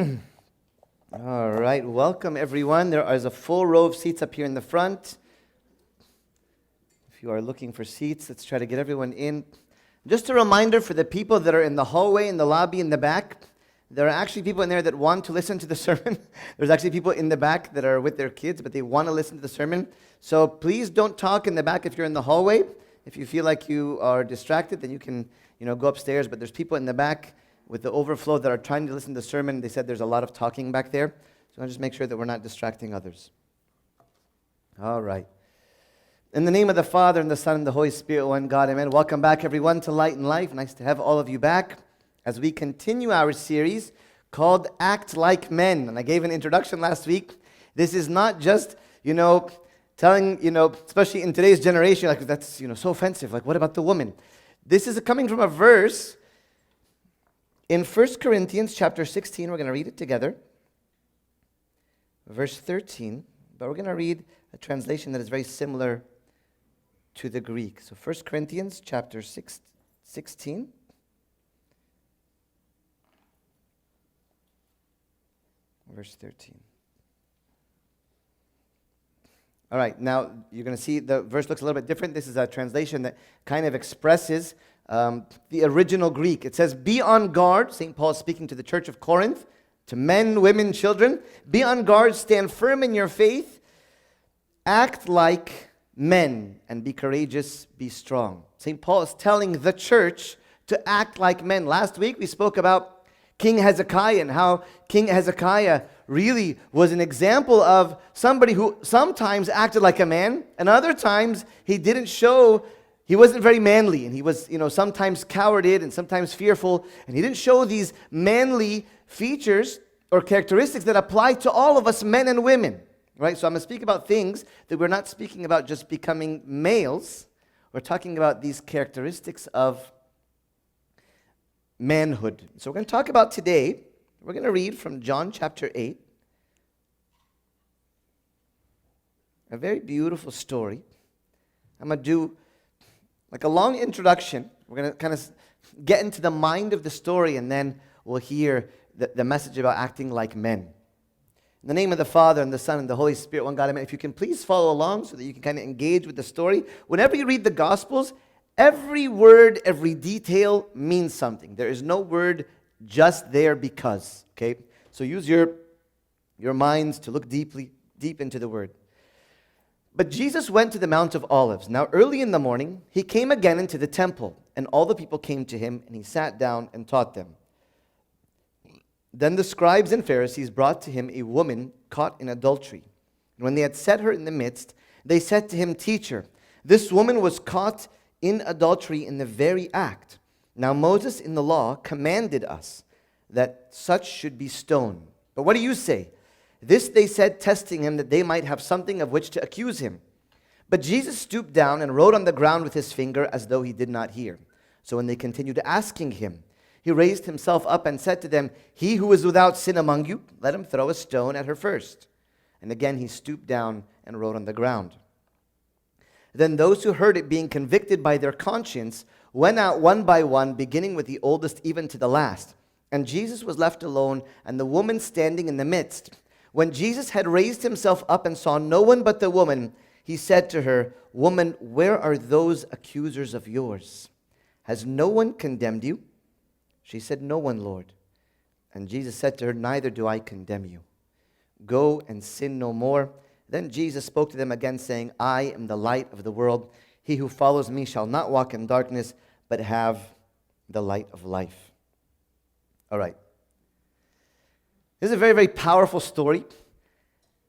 All right, welcome everyone. There is a full row of seats up here in the front. If you are looking for seats, let's try to get everyone in. Just a reminder for the people that are in the hallway, in the lobby, in the back, there are actually people in there that want to listen to the sermon. There's actually people in the back that are with their kids, but they want to listen to the sermon. So please don't talk in the back if you're in the hallway. If you feel like you are distracted, then you can, go upstairs. But there's people in the back with the overflow that are trying to listen to the sermon. They said there's a lot of talking back there. So I'll just make sure that we're not distracting others. All right. In the name of the Father, and the Son, and the Holy Spirit, one God, amen. Welcome back, everyone, to Light and Life. Nice to have all of you back as we continue our series called Act Like Men. And I gave an introduction last week. This is not just, telling, especially in today's generation, like that's, so offensive. Like, what about the woman? This is coming from a verse in 1 Corinthians chapter 16. We're going to read it together. Verse 13. But we're going to read a translation that is very similar to the Greek. So 1 Corinthians chapter 16. Verse 13. All right, now you're going to see the verse looks a little bit different. This is a translation that kind of expresses the original Greek. It says, be on guard. St. Paul is speaking to the church of Corinth, to men, women, children. Be on guard, stand firm in your faith, act like men, and be courageous, be strong. St. Paul is telling the church to act like men. Last week we spoke about King Hezekiah and how King Hezekiah really was an example of somebody who sometimes acted like a man, and other times he wasn't very manly, and he was, sometimes cowarded and sometimes fearful, and he didn't show these manly features or characteristics that apply to all of us men and women, right? So I'm going to speak about things that we're not speaking about just becoming males. We're talking about these characteristics of manhood. So we're going to talk about today, we're going to read from John chapter 8, a very beautiful story. I'm going to do like a long introduction. We're going to kind of get into the mind of the story, and then we'll hear the message about acting like men. In the name of the Father, and the Son, and the Holy Spirit, one God, amen. If you can please follow along so that you can kind of engage with the story. Whenever you read the Gospels, every word, every detail means something. There is no word just there because, okay? So use your minds to look deep into the word. But Jesus went to the Mount of Olives. Now early in the morning, he came again into the temple, and all the people came to him, and he sat down and taught them. Then the scribes and Pharisees brought to him a woman caught in adultery. And when they had set her in the midst, they said to him, Teacher, this woman was caught in adultery in the very act. Now Moses in the law commanded us that such should be stoned. But what do you say? This they said, testing him, that they might have something of which to accuse him. But Jesus stooped down and wrote on the ground with his finger as though he did not hear. So when they continued asking him, he raised himself up and said to them, He who is without sin among you, let him throw a stone at her first. And again he stooped down and wrote on the ground. Then those who heard it, being convicted by their conscience, went out one by one, beginning with the oldest even to the last. And Jesus was left alone, and the woman standing in the midst. When Jesus had raised himself up and saw no one but the woman, he said to her, Woman, where are those accusers of yours? Has no one condemned you? She said, No one, Lord. And Jesus said to her, Neither do I condemn you. Go and sin no more. Then Jesus spoke to them again, saying, I am the light of the world. He who follows me shall not walk in darkness, but have the light of life. All right. This is a very, very powerful story.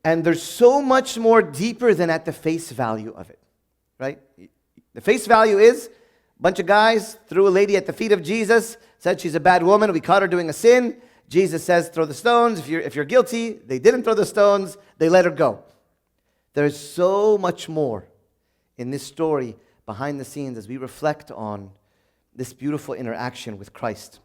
And there's so much more deeper than at the face value of it. Right? The face value is a bunch of guys threw a lady at the feet of Jesus, said she's a bad woman. We caught her doing a sin. Jesus says, throw the stones. If you're guilty, they didn't throw the stones. They let her go. There's so much more in this story behind the scenes as we reflect on this beautiful interaction with Christ.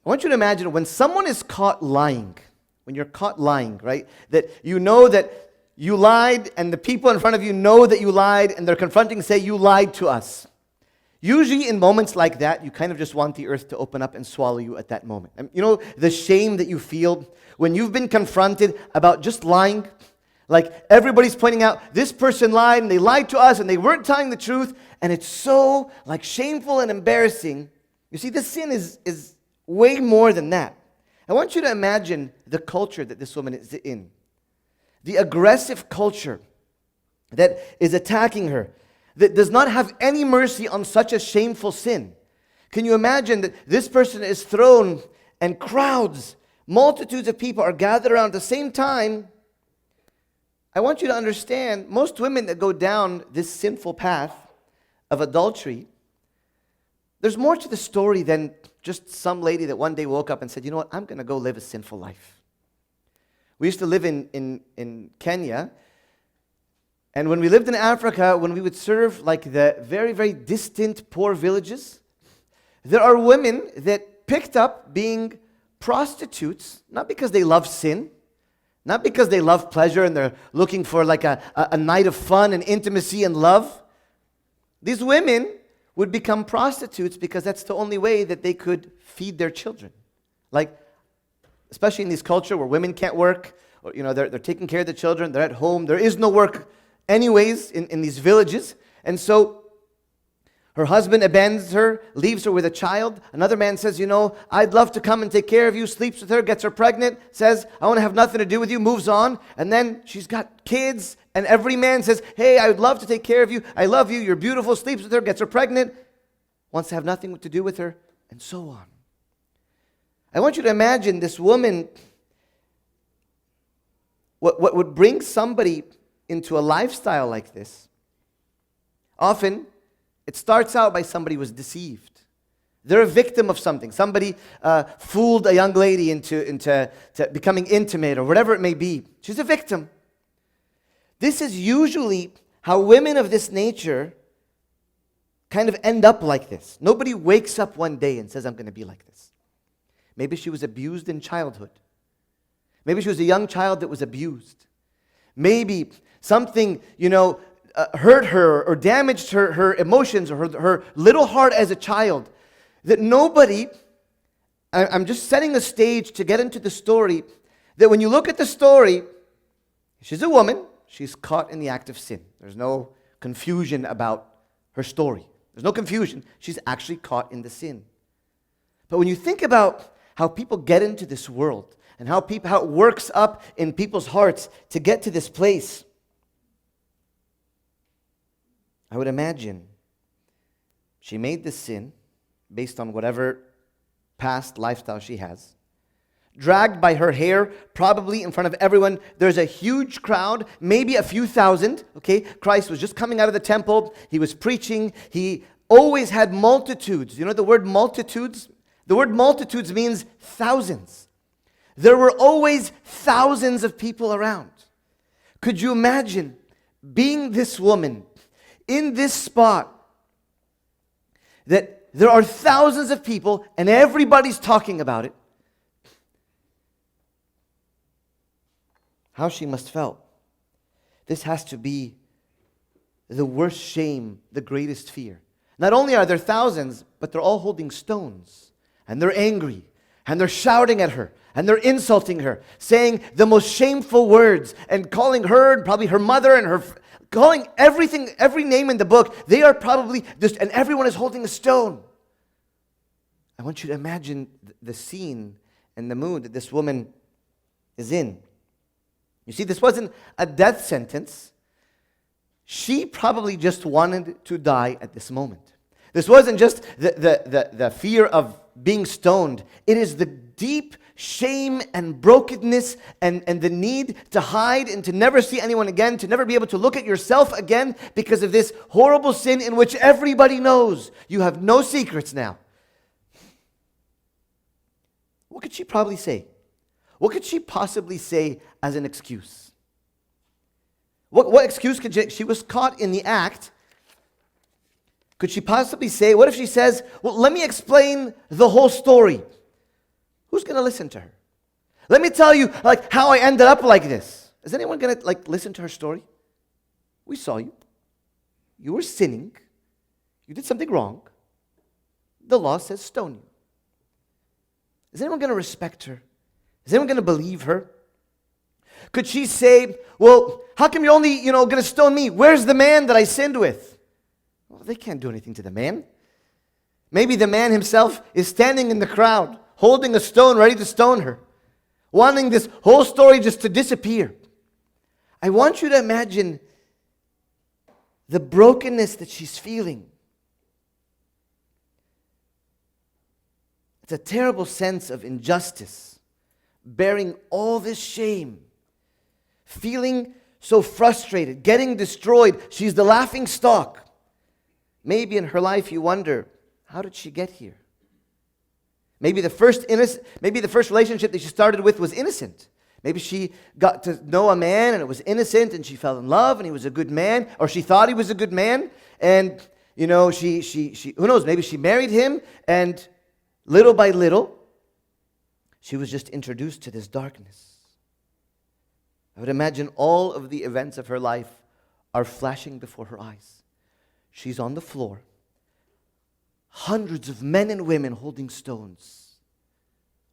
I want you to imagine when someone is caught lying, when you're caught lying, right? That you know that you lied and the people in front of you know that you lied and they're confronting and say, you lied to us. Usually in moments like that, you kind of just want the earth to open up and swallow you at that moment. And you know the shame that you feel when you've been confronted about just lying? Like everybody's pointing out, this person lied and they lied to us and they weren't telling the truth. And it's so like shameful and embarrassing. You see, this sin is way more than that. I want you to imagine the culture that this woman is in. The aggressive culture that is attacking her, that does not have any mercy on such a shameful sin. Can you imagine that this person is thrown and crowds, multitudes of people are gathered around at the same time? I want you to understand, most women that go down this sinful path of adultery, there's more to the story than just some lady that one day woke up and said, you know what, I'm going to go live a sinful life. We used to live in Kenya, and when we lived in Africa, when we would serve like the very, very distant poor villages, there are women that picked up being prostitutes, not because they love sin, not because they love pleasure and they're looking for like a night of fun and intimacy and love. These women would become prostitutes because that's the only way that they could feed their children. Like, especially in this culture where women can't work, or you know, they're taking care of the children, they're at home, there is no work anyways in these villages. And so her husband abandons her, leaves her with a child. Another man says, you know, I'd love to come and take care of you, sleeps with her, gets her pregnant, says, I want to have nothing to do with you, moves on. And then she's got kids, and every man says, hey, I would love to take care of you, I love you, you're beautiful, sleeps with her, gets her pregnant, wants to have nothing to do with her, and so on. I want you to imagine this woman, what would bring somebody into a lifestyle like this. Often, it starts out by somebody was deceived. They're a victim of something. Somebody fooled a young lady into becoming intimate or whatever it may be. She's a victim. This is usually how women of this nature kind of end up like this. Nobody wakes up one day and says, I'm going to be like this. Maybe she was abused in childhood. Maybe she was a young child that was abused. Maybe something, hurt her or damaged her emotions or her little heart as a child. That nobody, I'm just setting a stage to get into the story, that when you look at the story, she's a woman, she's caught in the act of sin. There's no confusion about her story. There's no confusion. She's actually caught in the sin. But when you think about how people get into this world and how it works up in people's hearts to get to this place, I would imagine she made this sin based on whatever past lifestyle she has, dragged by her hair, probably in front of everyone. There's a huge crowd, maybe a few thousand, okay? Christ was just coming out of the temple. He was preaching. He always had multitudes. You know the word multitudes? The word multitudes means thousands. There were always thousands of people around. Could you imagine being this woman in this spot that there are thousands of people and everybody's talking about it? How she must felt. This has to be the worst shame, the greatest fear. Not only are there thousands, but they're all holding stones. And they're angry. And they're shouting at her. And they're insulting her. Saying the most shameful words. And calling her, and probably her mother and her, calling everything, every name in the book. They are probably just, and everyone is holding a stone. I want you to imagine the scene and the mood that this woman is in. You see, this wasn't a death sentence. She probably just wanted to die at this moment. This wasn't just the fear of being stoned. It is the deep shame and brokenness and the need to hide and to never see anyone again, to never be able to look at yourself again because of this horrible sin in which everybody knows. You have no secrets now. What could she probably say? What could she possibly say as an excuse? What excuse could she was caught in the act. Could she possibly say, what if she says, well, let me explain the whole story? Who's going to listen to her? Let me tell you how I ended up like this. Is anyone going to listen to her story? We saw you. You were sinning. You did something wrong. The law says stone you. Is anyone going to respect her? Is anyone going to believe her? Could she say, well, how come you're only, going to stone me? Where's the man that I sinned with? Well, they can't do anything to the man. Maybe the man himself is standing in the crowd, holding a stone, ready to stone her, wanting this whole story just to disappear. I want you to imagine the brokenness that she's feeling. It's a terrible sense of injustice, bearing all this shame, feeling so frustrated, getting destroyed. She's the laughing stock. Maybe in her life you wonder, how did she get here? Maybe the first relationship that she started with was innocent. Maybe she got to know a man and it was innocent and she fell in love and he was a good man, or she thought he was a good man, and she who knows, maybe she married him, and little by little she was just introduced to this darkness. I would imagine all of the events of her life are flashing before her eyes. She's on the floor, hundreds of men and women holding stones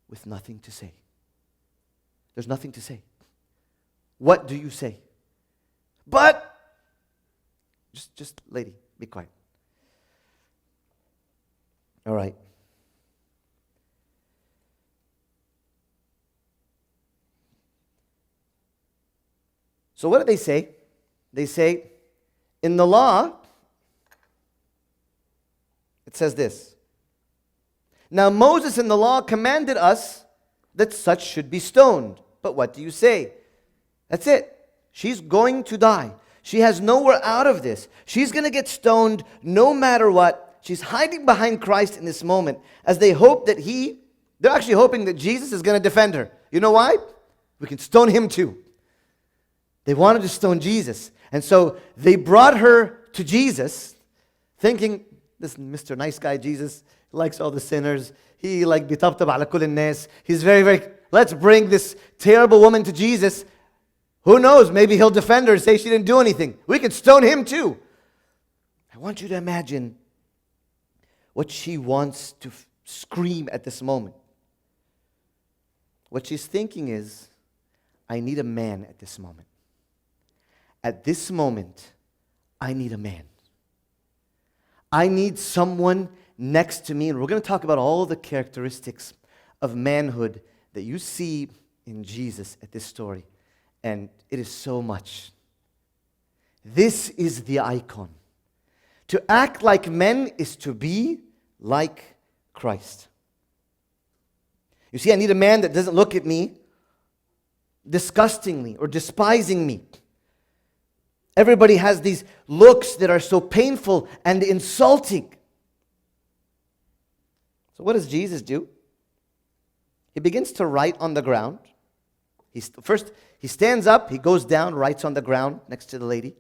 with nothing to say. There's nothing to say. What do you say? But, just lady, be quiet. All right. So what do they say? They say, in the law, it says this. Now Moses in the law commanded us that such should be stoned. But what do you say? That's it. She's going to die. She has nowhere out of this. She's going to get stoned no matter what. She's hiding behind Christ in this moment as they hope that they're actually hoping that Jesus is going to defend her. You know why? We can stone him too. They wanted to stone Jesus. And so they brought her to Jesus thinking, this Mr. Nice Guy Jesus likes all the sinners. He بيطبطب على كل الناس. He's very, very, let's bring this terrible woman to Jesus. Who knows? Maybe he'll defend her and say she didn't do anything. We could stone him too. I want you to imagine what she wants to scream at this moment. What she's thinking is, I need a man at this moment. At this moment, I need a man. I need someone next to me. And we're going to talk about all the characteristics of manhood that you see in Jesus at this story. And it is so much. This is the icon. To act like men is to be like Christ. You see, I need a man that doesn't look at me disgustingly or despising me. Everybody has these looks that are so painful and insulting. So what does Jesus do? He begins to write on the ground. First, he stands up, he goes down, writes on the ground next to the lady.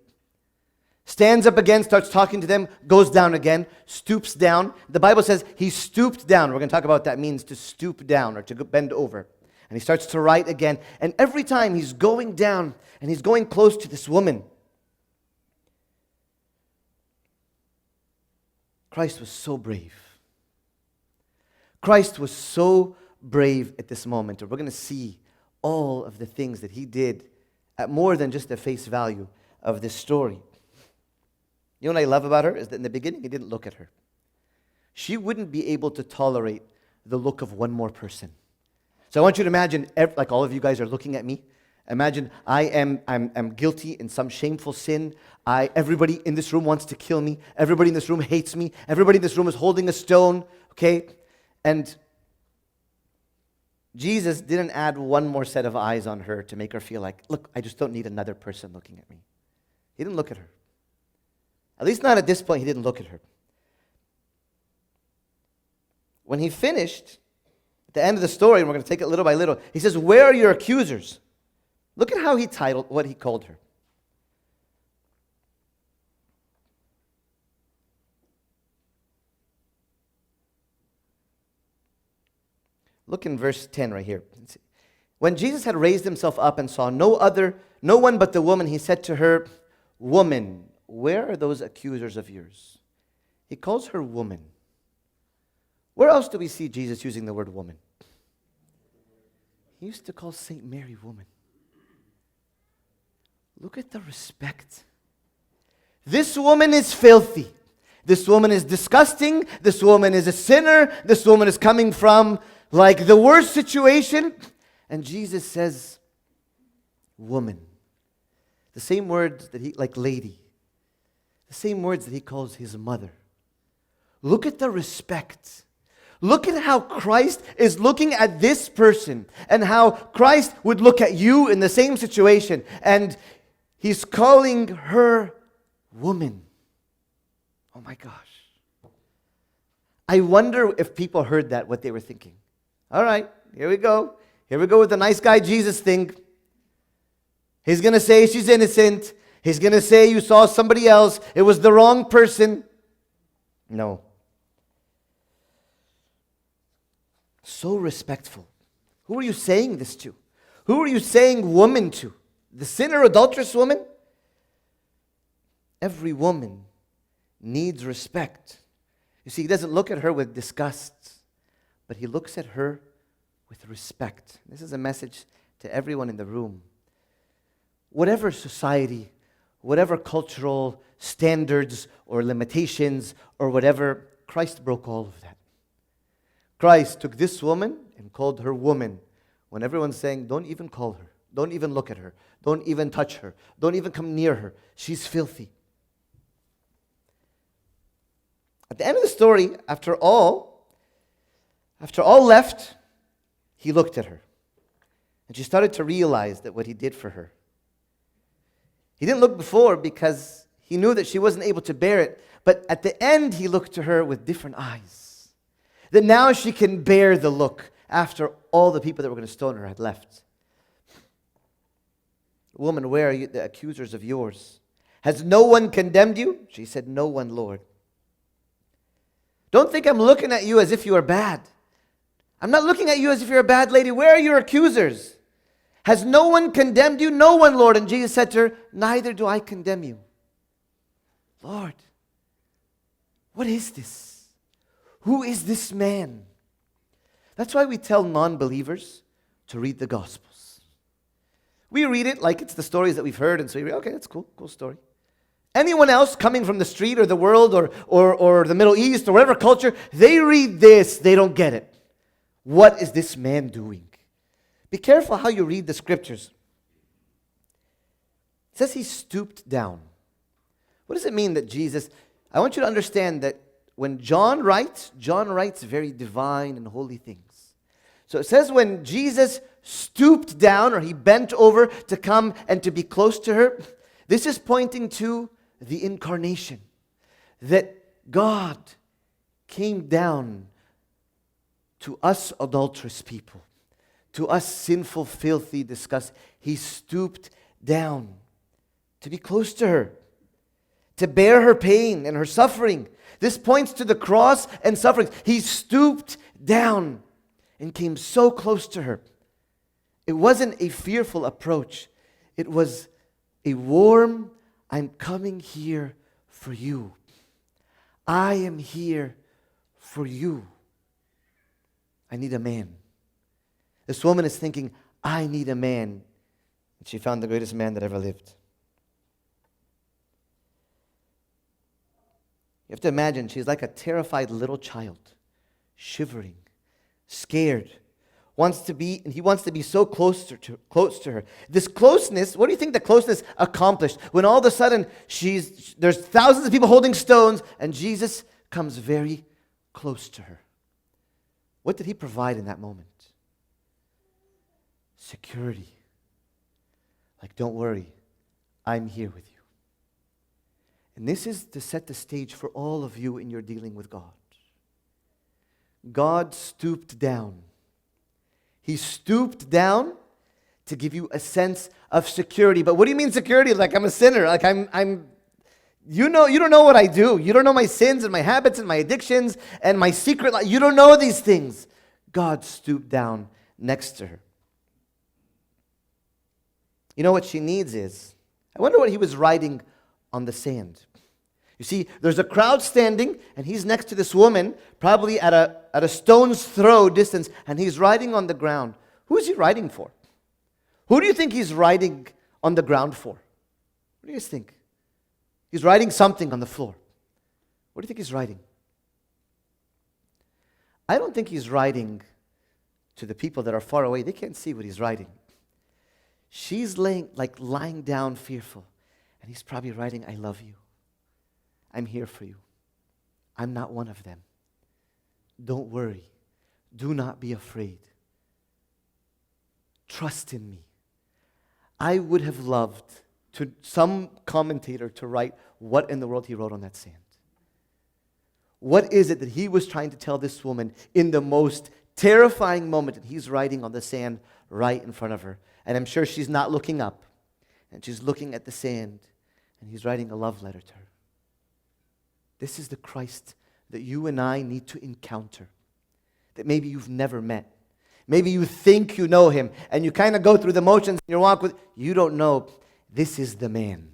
Stands up again, starts talking to them, goes down again, stoops down. The Bible says he stooped down. We're going to talk about what that means, to stoop down or to bend over. And he starts to write again. And every time he's going down and he's going close to this woman, Christ was so brave. Christ was so brave at this moment. We're going to see all of the things that he did at more than just the face value of this story. You know what I love about her is that in the beginning, he didn't look at her. She wouldn't be able to tolerate the look of one more person. So I want you to imagine, like all of you guys are looking at me. Imagine I'm guilty in some shameful sin. Everybody in this room wants to kill me. Everybody in this room hates me. Everybody in this room is holding a stone, okay? And Jesus didn't add one more set of eyes on her to make her feel like, look, I just don't need another person looking at me. He didn't look at her. At least not at this point, he didn't look at her. When he finished, at the end of the story, and we're going to take it little by little, he says, where are your accusers? Look at how he titled what he called her. Look in verse 10 right here. When Jesus had raised himself up and saw no one but the woman, he said to her, woman, where are those accusers of yours? He calls her woman. Where else do we see Jesus using the word woman? He used to call St. Mary woman. Look at the respect. This woman is filthy. This woman is disgusting. This woman is a sinner. This woman is coming from like the worst situation. And Jesus says, woman. The same words that he, like lady. The same words that he calls his mother. Look at the respect. Look at how Christ is looking at this person and how Christ would look at you in the same situation. And he's calling her woman. Oh my gosh. I wonder if people heard that, what they were thinking. All right, here we go. Here we go with the nice guy Jesus thing. He's going to say she's innocent. He's going to say you saw somebody else. It was the wrong person. No. So respectful. Who are you saying this to? Who are you saying woman to? The sinner, adulterous woman? Every woman needs respect. You see, he doesn't look at her with disgust, but he looks at her with respect. This is a message to everyone in the room. Whatever society, whatever cultural standards or limitations or whatever, Christ broke all of that. Christ took this woman and called her woman when everyone's saying, don't even call her, don't even look at her, don't even touch her, don't even come near her. She's filthy. At the end of the story, after all left, he looked at her. And she started to realize that what he did for her. He didn't look before because he knew that she wasn't able to bear it. But at the end, he looked to her with different eyes. That now she can bear the look after all the people that were going to stone her had left. Woman, where are you, the accusers of yours? Has no one condemned you? She said, no one, Lord. Don't think I'm looking at you as if you are bad. I'm not looking at you as if you're a bad lady. Where are your accusers? Has no one condemned you? No one, Lord. And Jesus said to her, neither do I condemn you. Lord, what is this? Who is this man? That's why we tell non-believers to read the Gospels. We read it like it's the stories that we've heard, and so we read, okay, that's cool story. Anyone else coming from the street or the world or the Middle East or whatever culture, they read this, they don't get it. What is this man doing? Be careful how you read the scriptures. It says he stooped down. What does it mean that Jesus... I want you to understand that when John writes very divine and holy things. So it says when Jesus stooped down or he bent over to come and to be close to her, this is pointing to the incarnation. That God came down to us adulterous people, to us sinful, filthy, disgusting. He stooped down to be close to her, to bear her pain and her suffering. This points to the cross and suffering. He stooped down and came so close to her. It wasn't a fearful approach. It was a warm, I'm coming here for you. I am here for you. I need a man. This woman is thinking, I need a man. And she found the greatest man that ever lived. You have to imagine, she's like a terrified little child, shivering, scared, he wants to be so close to her. This closeness, what do you think the closeness accomplished? When all of a sudden, there's thousands of people holding stones, and Jesus comes very close to her. What did he provide in that moment? Security. Like, don't worry, I'm here with you. And this is to set the stage for all of you in your dealing with God. God stooped down. He stooped down to give you a sense of security. But what do you mean security? Like I'm a sinner. Like you don't know what I do. You don't know my sins and my habits and my addictions and my secret life. You don't know these things. God stooped down next to her. You know what she needs is, I wonder what he was writing on the sand. You see, there's a crowd standing, and he's next to this woman, probably at a stone's throw distance, and he's writing on the ground. Who is he writing for? Who do you think he's writing on the ground for? What do you guys think? He's writing something on the floor. What do you think he's writing? I don't think he's writing to the people that are far away. They can't see what he's writing. She's lying down fearful, and he's probably writing, I love you. I'm here for you. I'm not one of them. Don't worry. Do not be afraid. Trust in me. I would have loved some commentator to write what in the world he wrote on that sand. What is it that he was trying to tell this woman in the most terrifying moment that he's writing on the sand right in front of her? And I'm sure she's not looking up, and she's looking at the sand, and he's writing a love letter to her. This is the Christ that you and I need to encounter, that maybe you've never met. Maybe you think you know him, and you kind of go through the motions in your walk with, you don't know. This is the man.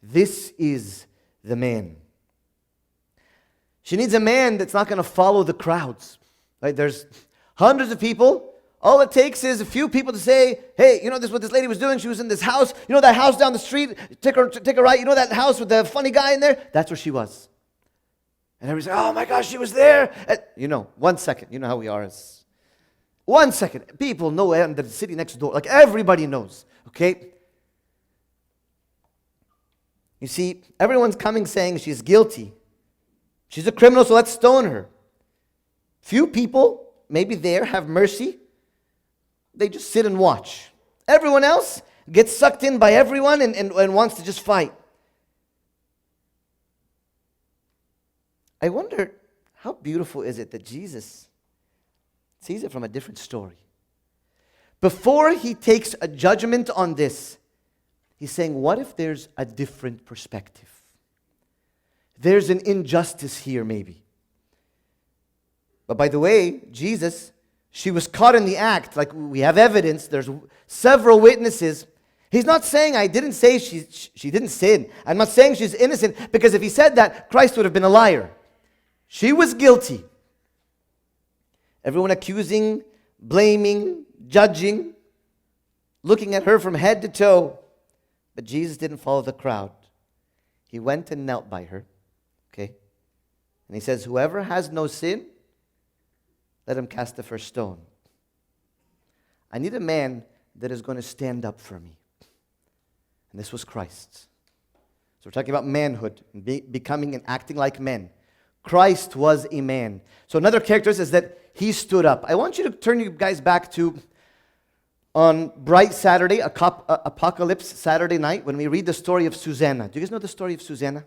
This is the man. She needs a man that's not going to follow the crowds. Right? There's hundreds of people. All it takes is a few people to say, hey, you know this is what this lady was doing? She was in this house. You know that house down the street? Take a right. You know that house with the funny guy in there? That's where she was. And everybody say, oh my gosh, she was there. And, 1 second. You know how we are as 1 second. People know that the city next door. Like everybody knows. Okay? You see, everyone's coming saying she's guilty. She's a criminal, so let's stone her. Few people, maybe there, have mercy. They just sit and watch. Everyone else gets sucked in by everyone and wants to just fight. I wonder, how beautiful is it that Jesus sees it from a different story? Before he takes a judgment on this, he's saying, what if there's a different perspective? There's an injustice here, maybe. But by the way, Jesus, she was caught in the act. Like, we have evidence. There's several witnesses. He's not saying, I didn't say she didn't sin. I'm not saying she's innocent, because if he said that, Christ would have been a liar. She was guilty. Everyone accusing, blaming, judging, looking at her from head to toe. But Jesus didn't follow the crowd. He went and knelt by her. Okay? And he says, whoever has no sin, let him cast the first stone. I need a man that is going to stand up for me. And this was Christ. So we're talking about manhood, and becoming and acting like men. Christ was a man. So another character is that he stood up. I want you to turn you guys back to on Bright Saturday, Apocalypse Saturday night, when we read the story of Susanna. Do you guys know the story of Susanna?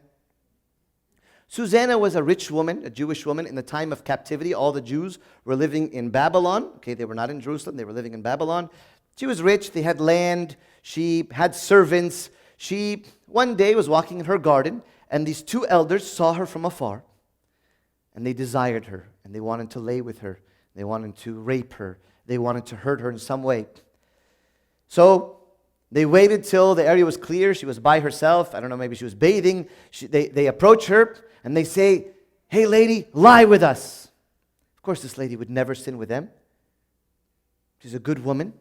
Susanna was a rich woman, a Jewish woman in the time of captivity. All the Jews were living in Babylon. Okay, they were not in Jerusalem. They were living in Babylon. She was rich. They had land. She had servants. She, one day, was walking in her garden, and these two elders saw her from afar, and they desired her, and they wanted to lay with her. They wanted to rape her. They wanted to hurt her in some way. So they waited till the area was clear. She was by herself. I don't know, maybe she was bathing. They approach her, and they say, hey, lady, lie with us. Of course, this lady would never sin with them. She's a good woman.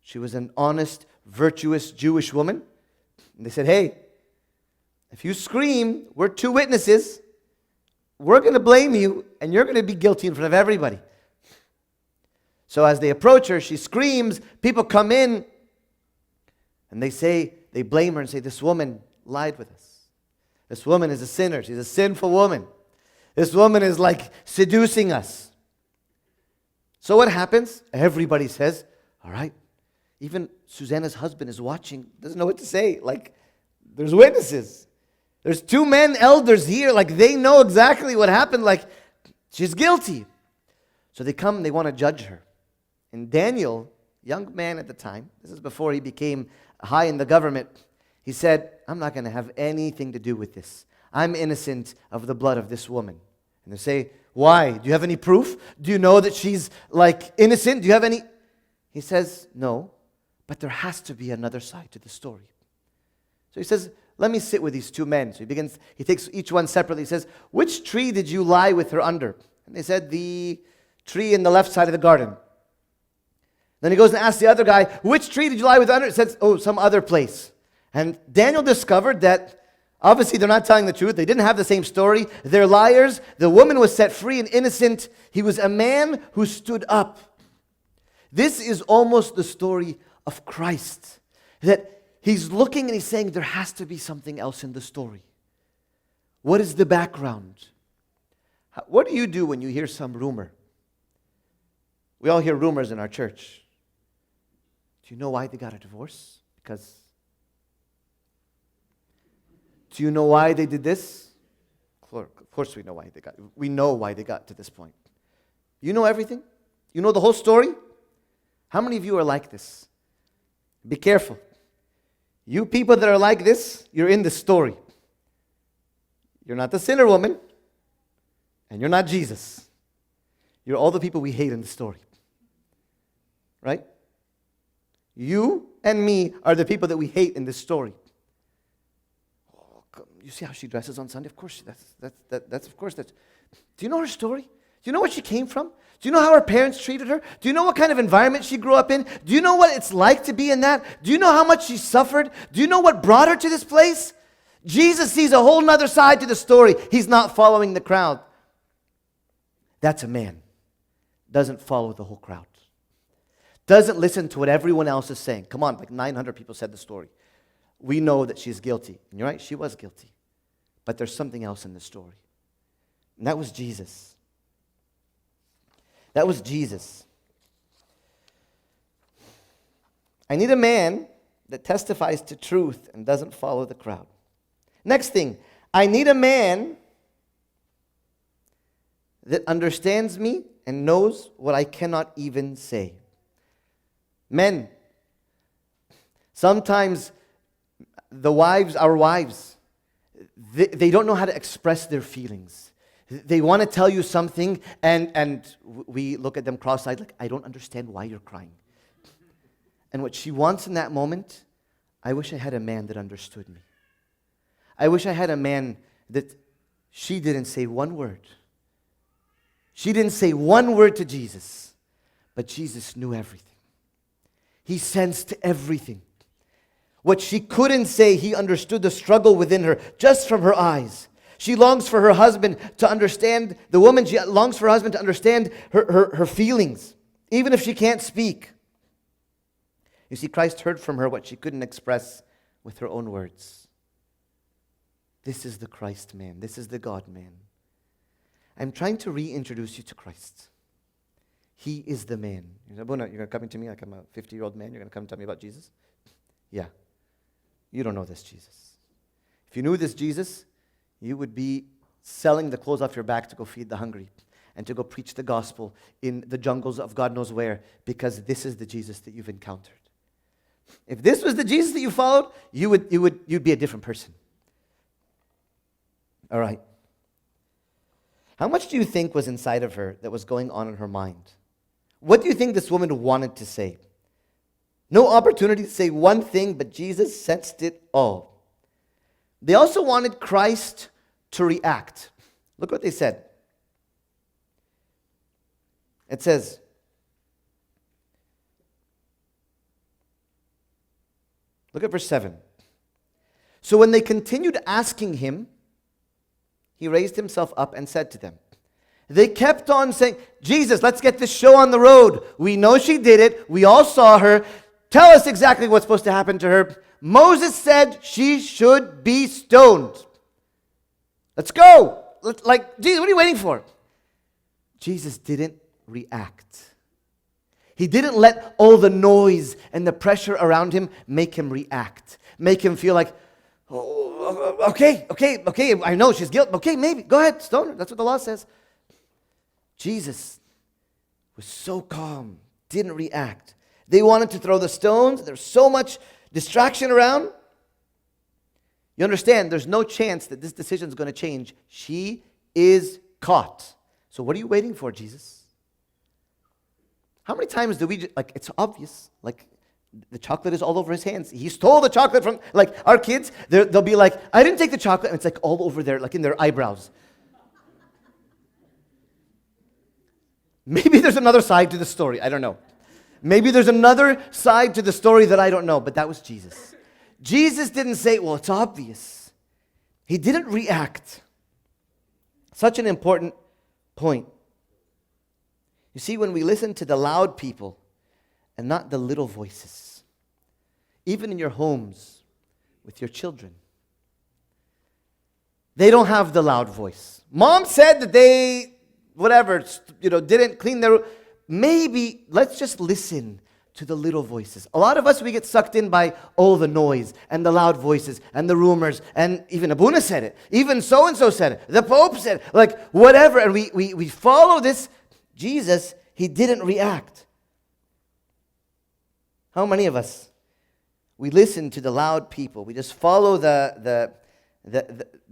She was an honest, virtuous Jewish woman. And they said, hey, if you scream, we're two witnesses. We're going to blame you, and you're going to be guilty in front of everybody. So as they approach her, she screams. People come in, and they blame her and say, this woman lied with us. This woman is a sinner. She's a sinful woman. This woman is like seducing us. So what happens? Everybody says, all right. Even Susanna's husband is watching, doesn't know what to say. Like, there's witnesses. There's two men elders here. Like, they know exactly what happened. Like, she's guilty. So they come, they want to judge her. And Daniel, young man at the time, this is before he became high in the government, he said, I'm not going to have anything to do with this. I'm innocent of the blood of this woman. And they say, why? Do you have any proof? Do you know that she's like innocent? Do you have any? He says, no, but there has to be another side to the story. So he says, let me sit with these two men. So he takes each one separately. He says, which tree did you lie with her under? And they said, the tree in the left side of the garden. Then he goes and asks the other guy, which tree did you lie with under? It says, oh, some other place. And Daniel discovered that obviously they're not telling the truth. They didn't have the same story. They're liars. The woman was set free and innocent. He was a man who stood up. This is almost the story of Christ. That he's looking and he's saying there has to be something else in the story. What is the background? What do you do when you hear some rumor? We all hear rumors in our church. Do you know why they got a divorce? Because. Do you know why they did this? Of course we know why we know why they got to this point. You know everything? You know the whole story? How many of you are like this? Be careful. You people that are like this, you're in the story. You're not the sinner woman, and you're not Jesus. You're all the people we hate in the story. Right? You and me are the people that we hate in this story. You see how she dresses on Sunday? Of course, that's of course. Do you know her story? Do you know where she came from? Do you know how her parents treated her? Do you know what kind of environment she grew up in? Do you know what it's like to be in that? Do you know how much she suffered? Do you know what brought her to this place? Jesus sees a whole nother side to the story. He's not following the crowd. That's a man. Doesn't follow the whole crowd. Doesn't listen to what everyone else is saying. Come on, like 900 people said the story. We know that she's guilty. And you're right, she was guilty. But there's something else in the story. And that was Jesus. That was Jesus. I need a man that testifies to truth and doesn't follow the crowd. Next thing, I need a man that understands me and knows what I cannot even say. Men, sometimes our wives, they don't know how to express their feelings. They want to tell you something, and we look at them cross-eyed like, I don't understand why you're crying. And what she wants in that moment, I wish I had a man that understood me. I wish I had a man that she didn't say one word. She didn't say one word to Jesus, but Jesus knew everything. He sensed everything. What she couldn't say, he understood the struggle within her just from her eyes. She longs for her husband to understand, the woman, she longs for her husband to understand her feelings, even if she can't speak. You see, Christ heard from her what she couldn't express with her own words. This is the Christ man. This is the God man. I'm trying to reintroduce you to Christ. He is the man. You say, Abuna, you're going to come to me like I'm a 50-year-old man. You're going to come tell me about Jesus? Yeah. You don't know this Jesus. If you knew this Jesus, you would be selling the clothes off your back to go feed the hungry and to go preach the gospel in the jungles of God knows where, because this is the Jesus that you've encountered. If this was the Jesus that you followed, you'd be a different person. All right. How much do you think was inside of her that was going on in her mind? What do you think this woman wanted to say? No opportunity to say one thing, but Jesus sensed it all. They also wanted Christ to react. Look what they said. It says, look at verse 7. So when they continued asking him, he raised himself up and said to them. They kept on saying, Jesus, let's get this show on the road. We know she did it. We all saw her. Tell us exactly what's supposed to happen to her. Moses said she should be stoned. Let's go. Jesus, what are you waiting for? Jesus didn't react. He didn't let all the noise and the pressure around him make him react. Make him feel like, oh, okay, I know she's guilty. Okay, maybe, go ahead, stone her. That's what the law says. Jesus was so calm, didn't react. They wanted to throw the stones. There's so much distraction around. You understand, there's no chance that this decision is going to change. She is caught. So what are you waiting for, Jesus? How many times do we, it's obvious. The chocolate is all over his hands. He stole the chocolate from, like, our kids, they'll be like, I didn't take the chocolate, and it's like all over there, like in their eyebrows. Maybe there's another side to the story. I don't know. Maybe there's another side to the story that I don't know, but that was Jesus. Jesus didn't say, well, it's obvious. He didn't react. Such an important point. You see, when we listen to the loud people and not the little voices, even in your homes with your children, they don't have the loud voice. Mom said that they, whatever, didn't clean their room. Maybe let's just listen to the little voices. A lot of us, we get sucked in by all the noise and the loud voices and the rumors, and even Abuna said it. Even so-and-so said it. The Pope said it. Like, whatever. And we follow this. Jesus, he didn't react. How many of us, we listen to the loud people. We just follow the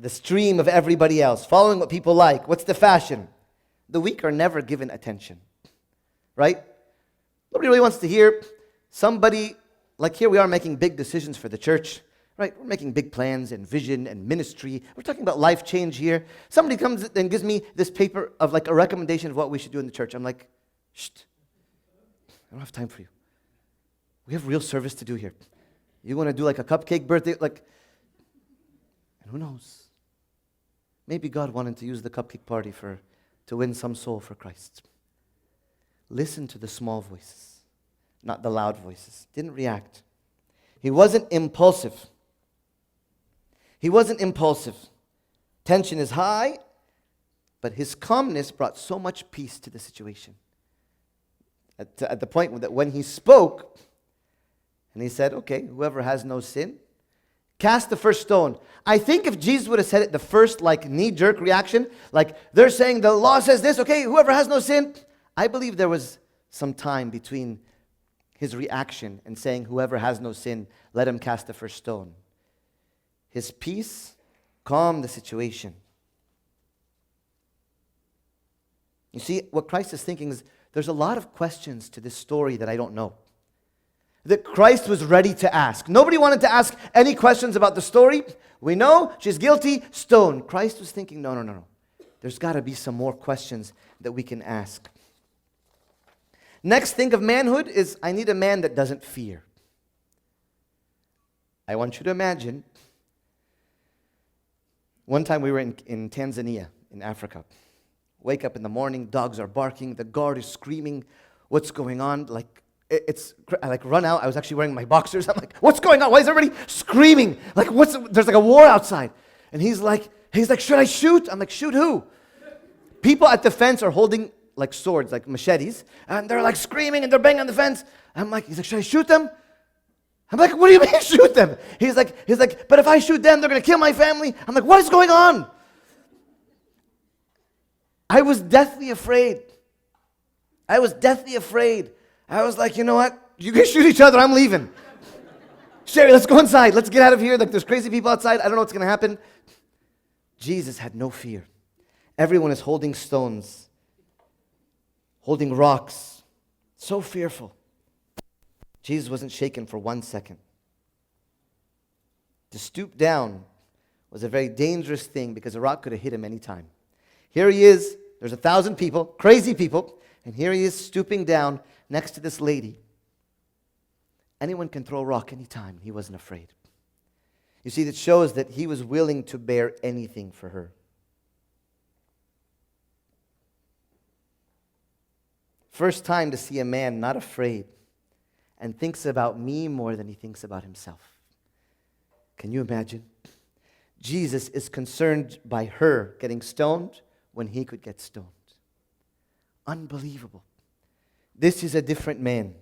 stream of everybody else, following what people like. What's the fashion? The weak are never given attention. Right? Nobody really wants to hear somebody, like here we are making big decisions for the church, right? We're making big plans and vision and ministry. We're talking about life change here. Somebody comes and gives me this paper of like a recommendation of what we should do in the church. I'm like, shh, I don't have time for you. We have real service to do here. You want to do like a cupcake birthday? Like, and who knows? Maybe God wanted to use the cupcake party to win some soul for Christ. Listen to the small voices, not the loud voices. Didn't react. He wasn't impulsive. Tension is high, but his calmness brought so much peace to the situation. At the point that when he spoke, and he said, okay, whoever has no sin, cast the first stone. I think if Jesus would have said it, the first knee-jerk reaction, like they're saying the law says this, okay, whoever has no sin, I believe there was some time between his reaction and saying, whoever has no sin, let him cast the first stone. His peace calmed the situation. You see, what Christ is thinking is, there's a lot of questions to this story that I don't know, that Christ was ready to ask. Nobody wanted to ask any questions about the story. We know she's guilty, stone. Christ was thinking, no. There's got to be some more questions that we can ask. Next thing of manhood is, I need a man that doesn't fear. I want you to imagine, one time we were in Tanzania, in Africa. Wake up in the morning, dogs are barking, the guard is screaming, what's going on? I run out, I was actually wearing my boxers, I'm like, what's going on? Why is everybody screaming? There's like a war outside. And he's like, should I shoot? I'm like, shoot who? People at the fence are holding like swords, like machetes, and they're like screaming and they're banging on the fence. He's like, should I shoot them? I'm like, what do you mean shoot them? He's like, but if I shoot them, they're going to kill my family. I'm like, what is going on? I was deathly afraid. I was like, you know what? You can shoot each other, I'm leaving. Sherry, let's go inside. Let's get out of here. Like, there's crazy people outside. I don't know what's going to happen. Jesus had no fear. Everyone is holding stones, holding rocks, so fearful. Jesus wasn't shaken for 1 second. To stoop down was a very dangerous thing because a rock could have hit him any time. Here he is, there's 1,000 people, crazy people, and here he is stooping down next to this lady. Anyone can throw a rock anytime. He wasn't afraid. You see, that shows that he was willing to bear anything for her. First time to see a man not afraid and thinks about me more than he thinks about himself. Can you imagine? Jesus is concerned by her getting stoned when he could get stoned. Unbelievable. This is a different man.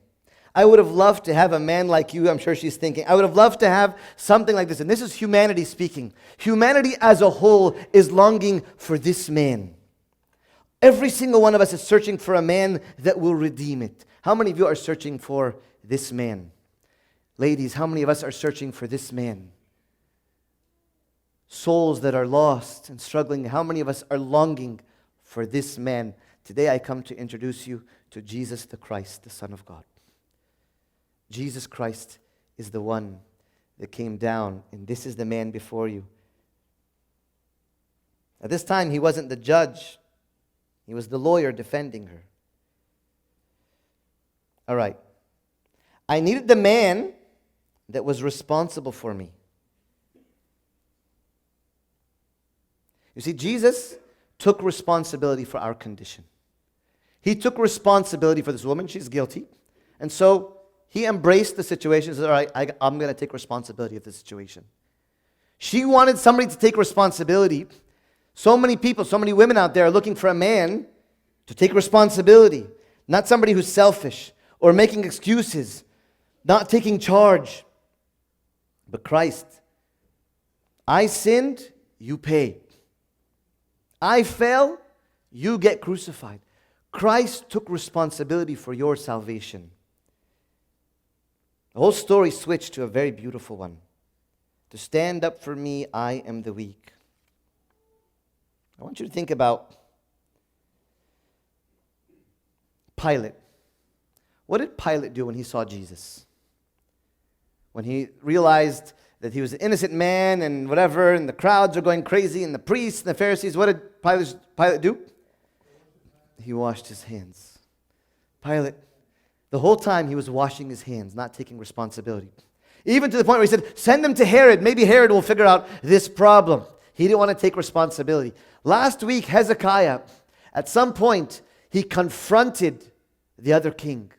I would have loved to have a man like you, I'm sure she's thinking. I would have loved to have something like this. And this is humanity speaking. Humanity as a whole is longing for this man. Every single one of us is searching for a man that will redeem it. How many of you are searching for this man? Ladies, how many of us are searching for this man? Souls that are lost and struggling, how many of us are longing for this man? Today I come to introduce you to Jesus the Christ, the Son of God. Jesus Christ is the one that came down, and this is the man before you. At this time, he wasn't the judge. He was the lawyer defending her. All right. I needed the man that was responsible for me. You see, Jesus took responsibility for our condition. He took responsibility for this woman. She's guilty. And so he embraced the situation. He said, all right, I'm going to take responsibility of the situation. She wanted somebody to take responsibility. So many people, so many women out there are looking for a man to take responsibility. Not somebody who's selfish or making excuses, not taking charge. But Christ, I sinned, you pay. I fell, you get crucified. Christ took responsibility for your salvation. The whole story switched to a very beautiful one. To stand up for me, I am the weak. I want you to think about Pilate. What did Pilate do when he saw Jesus? When he realized that he was an innocent man and whatever, and the crowds are going crazy, and the priests and the Pharisees, what did Pilate do? He washed his hands. Pilate, the whole time he was washing his hands, not taking responsibility. Even to the point where he said, send them to Herod. Maybe Herod will figure out this problem. He didn't want to take responsibility. Last week, Hezekiah, at some point, he confronted the other king.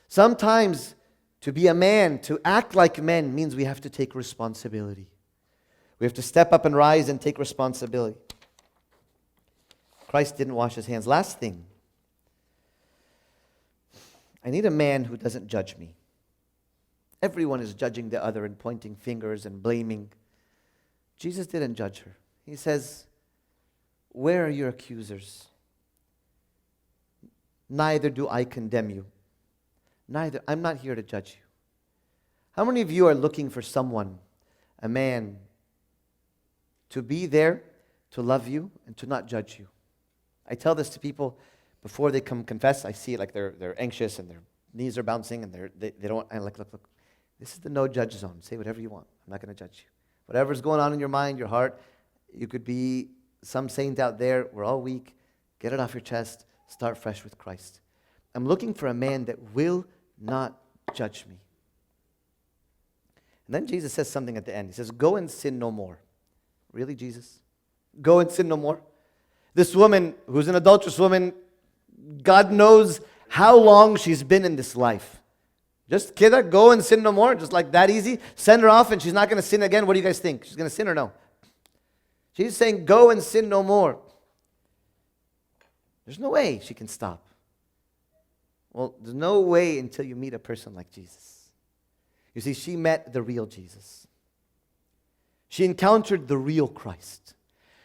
Sometimes to be a man, to act like men, means we have to take responsibility. We have to step up and rise and take responsibility. Christ didn't wash his hands. Last thing, I need a man who doesn't judge me. Everyone is judging the other and pointing fingers and blaming. Jesus didn't judge her. He says, where are your accusers? Neither do I condemn you. I'm not here to judge you. How many of you are looking for someone, a man, to be there, to love you, and to not judge you? I tell this to people before they come confess. I see it like they're anxious and their knees are bouncing and they don't. I'm like, look. This is the no judge zone. Say whatever you want. I'm not going to judge you. Whatever's going on in your mind, your heart, you could be some saint out there. We're all weak. Get it off your chest. Start fresh with Christ. I'm looking for a man that will not judge me. And then Jesus says something at the end. He says, go and sin no more. Really, Jesus? Go and sin no more? This woman, who's an adulterous woman, God knows how long she's been in this life. Just kid her, go and sin no more, just like that easy. Send her off and she's not going to sin again. What do you guys think? She's going to sin or no? She's saying, go and sin no more. There's no way she can stop. Well, there's no way until you meet a person like Jesus. You see, she met the real Jesus. She encountered the real Christ.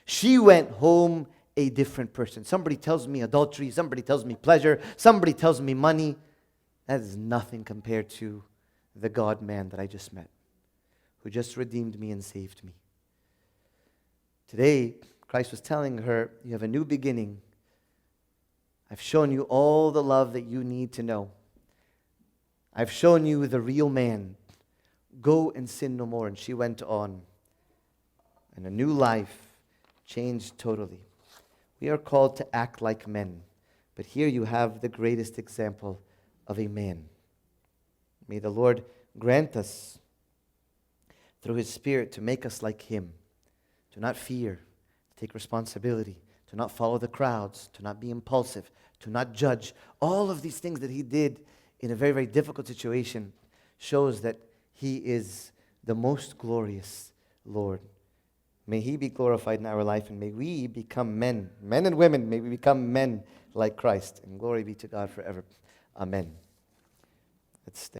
She went home a different person. Somebody tells me adultery, somebody tells me pleasure, somebody tells me money. That is nothing compared to the God-man that I just met, who just redeemed me and saved me. Today, Christ was telling her, you have a new beginning. I've shown you all the love that you need to know. I've shown you the real man. Go and sin no more. And she went on. And a new life changed totally. We are called to act like men. But here you have the greatest example of a man. May the Lord grant us, through His Spirit, to make us like Him. To not fear, to take responsibility, to not follow the crowds, to not be impulsive, to not judge. All of these things that He did in a very, very difficult situation shows that He is the most glorious Lord. May He be glorified in our life, and may we become men and women, may we become men like Christ. And glory be to God forever. Amen. Let's stand.